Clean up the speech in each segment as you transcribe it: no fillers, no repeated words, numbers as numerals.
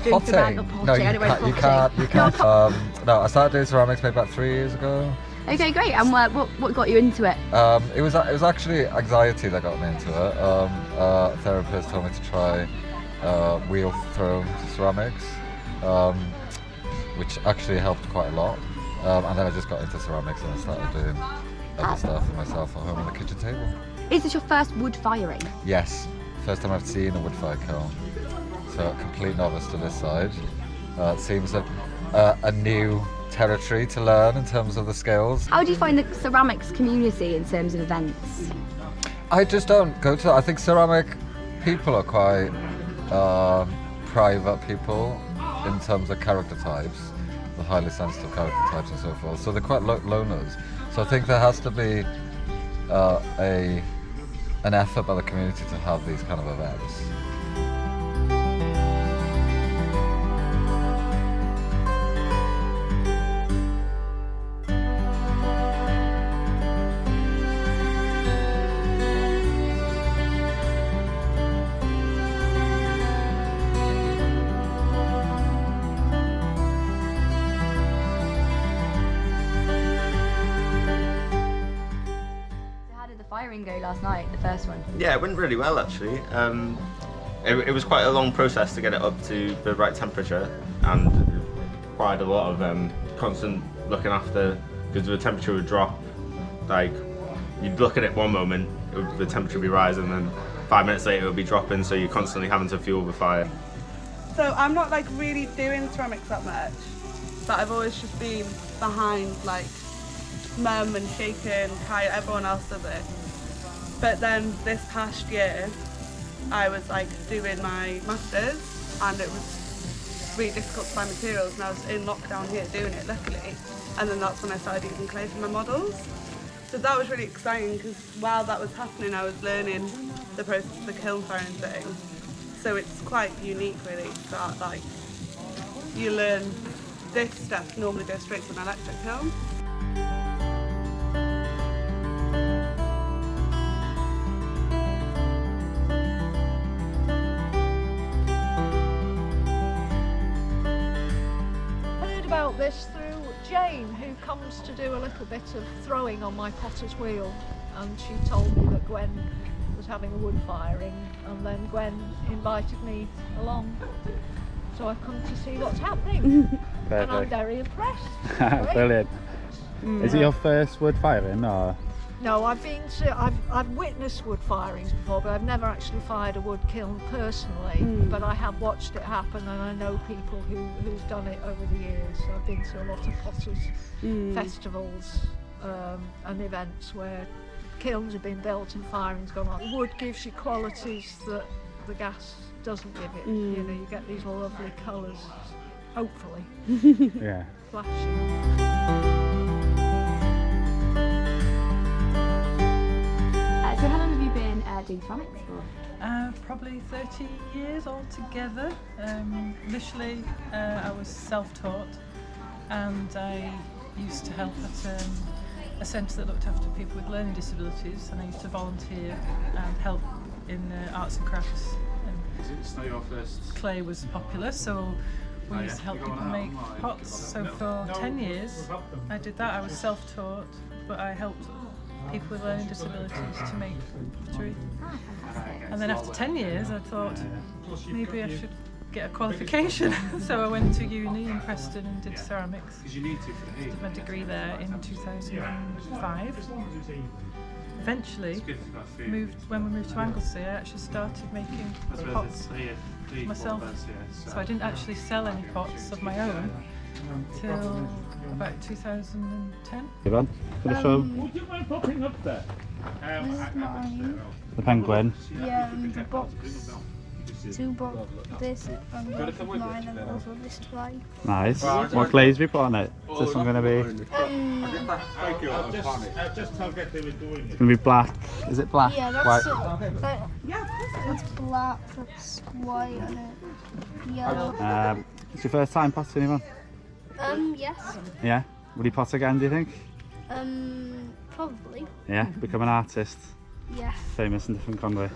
doing potting. No, you can't. No, I started doing ceramics maybe about 3 years ago. Okay, great. And what got you into it? It was actually anxiety that got me into it. A therapist told me to try wheel thrown ceramics, which actually helped quite a lot. And then I just got into ceramics and I started doing other stuff for myself at home on the kitchen table. Is this your first wood firing? Yes, first time I've seen a wood fire kiln. So a complete novice to this side. It seems a new territory to learn in terms of the skills. How do you find the ceramics community in terms of events? I just don't go to. I think ceramic people are quite private people in terms of character types, the highly sensitive character types and so forth. So they're quite loners. So I think there has to be an effort by the community to have these kind of events. Firing go last night, the first one? Yeah, it went really well actually. It was quite a long process to get it up to the right temperature and quite a lot of constant looking after, because the temperature would drop. Like, you'd look at it one moment, the temperature would be rising, and 5 minutes later it would be dropping, so you're constantly having to fuel the fire. So I'm not like really doing ceramics that much, but I've always just been behind like Mum and Shaken, Kai, everyone else does it. But then this past year, I was like doing my masters, and it was really difficult to find materials, and I was in lockdown here doing it, luckily. And then that's when I started using clay for my models. So that was really exciting, because while that was happening, I was learning the process of the kiln firing thing. So it's quite unique, really, that like you learn this stuff normally goes straight to an electric kiln. About this through Jane, who comes to do a little bit of throwing on my potter's wheel, and she told me that Gwen was having a wood firing, and then Gwen invited me along, so I've come to see what's happening. And I'm very impressed. Brilliant. Is it your first wood firing or? No, I've witnessed wood firings before, but I've never actually fired a wood kiln personally. But I have watched it happen, and I know people who've done it over the years. So I've been to a lot of potters festivals and events where kilns have been built and firing's gone on. Wood gives you qualities that the gas doesn't give it. You know, you get these lovely colours, hopefully. Yeah. Flashing. So how long have you been doing ceramics for? Probably 30 years altogether. Initially I was self-taught, and I used to help at a centre that looked after people with learning disabilities, and I used to volunteer and help in arts and crafts. And clay was popular, so we used to help people make pots. So for 10 years I did that. I was self-taught, but I helped people with learning disabilities to make pottery. And then after 10 years I thought maybe I should get a qualification. So I went to uni in Preston and did ceramics. Did my degree there in 2005. Eventually, when we moved to Anglesey, I actually started making pots myself. So I didn't actually sell any pots of my own till about 2010. Gwenan, can I show them? Would you mind popping up there? This is mine. The penguin. Yeah, and the box. Two box. This mine and also this clay. Nice. What glaze we put on it? Is this one going to be? Just target they were doing it. It's going to be black. Is it black? Yeah, that's white? that's black. That's white and it yellow. It's your first time potting, Yvonne? Yes. Yeah. Will you pot again, do you think? Probably. Yeah. Become an artist. Yeah. Famous in different Conway.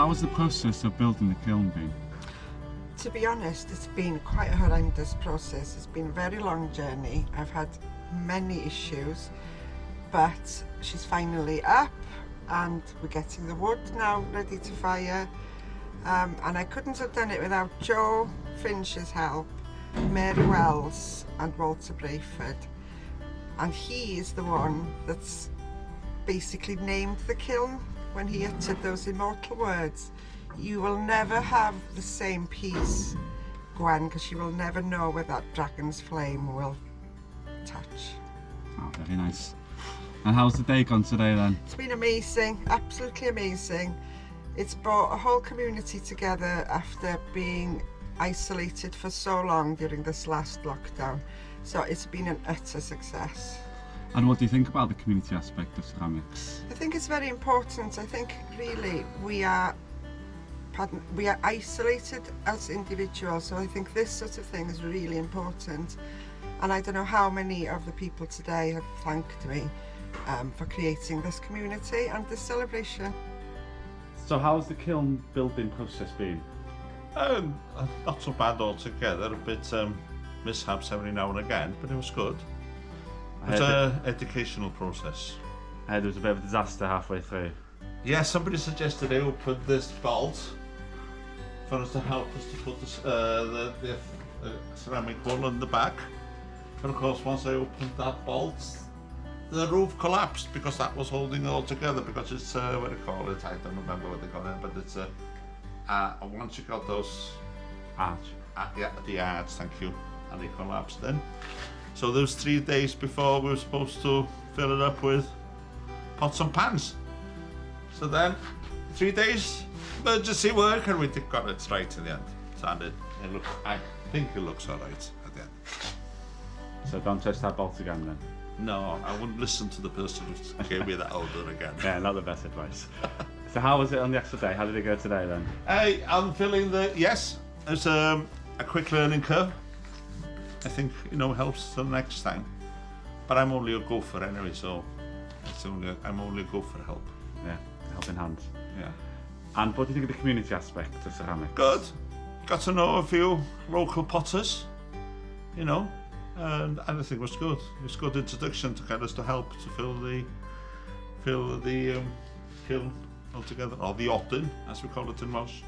how has the process of building the kiln been? To be honest, it's been quite a horrendous process. It's been a very long journey. I've had many issues, but she's finally up and we're getting the wood now ready to fire. And I couldn't have done it without Joe Finch's help, Mary Wells and Walter Brayford. And he is the one that's basically named the kiln when he uttered those immortal words. You will never have the same peace, Gwen, because you will never know where that dragon's flame will touch. Oh, very nice. And how's the day gone today then? It's been amazing, absolutely amazing. It's brought a whole community together after being isolated for so long during this last lockdown. So it's been an utter success. And what do you think about the community aspect of ceramics? I think it's very important. I think really we are isolated as individuals, so I think this sort of thing is really important. And I don't know how many of the people today have thanked me for creating this community and this celebration. So how's the kiln building process been? Not so bad altogether, a bit mishaps every now and again, but it was good. It's an educational process. There was a bit of a disaster halfway through. Yeah, somebody suggested I open this bolt for us to help us to put the ceramic wall on the back. But of course, once I opened that bolt, the roof collapsed because that was holding it all together, because it's, what do you call it? I don't remember what they call it, but it's once you got those arch. Yeah, the arch, thank you, and it collapsed then. So there was 3 days before we were supposed to fill it up with pots and pans. So then, 3 days, emergency work, and we got it right in the end. And I think it looks all right at the end. So don't touch that bolt again then? No, I wouldn't listen to the person who gave me that order again. Yeah, not the best advice. So how was it on the actual day? How did it go today then? I'm feeling yes, it's a quick learning curve. I think, helps the next time. But I'm only a gopher anyway, so I'm only a gopher help. Yeah, helping hand. Yeah. And what do you think of the community aspect of ceramics? Good. Got to know a few local potters, and I think it was good. It was a good introduction to get us to help to fill the kiln altogether, or the otten, as we call it in Welsh.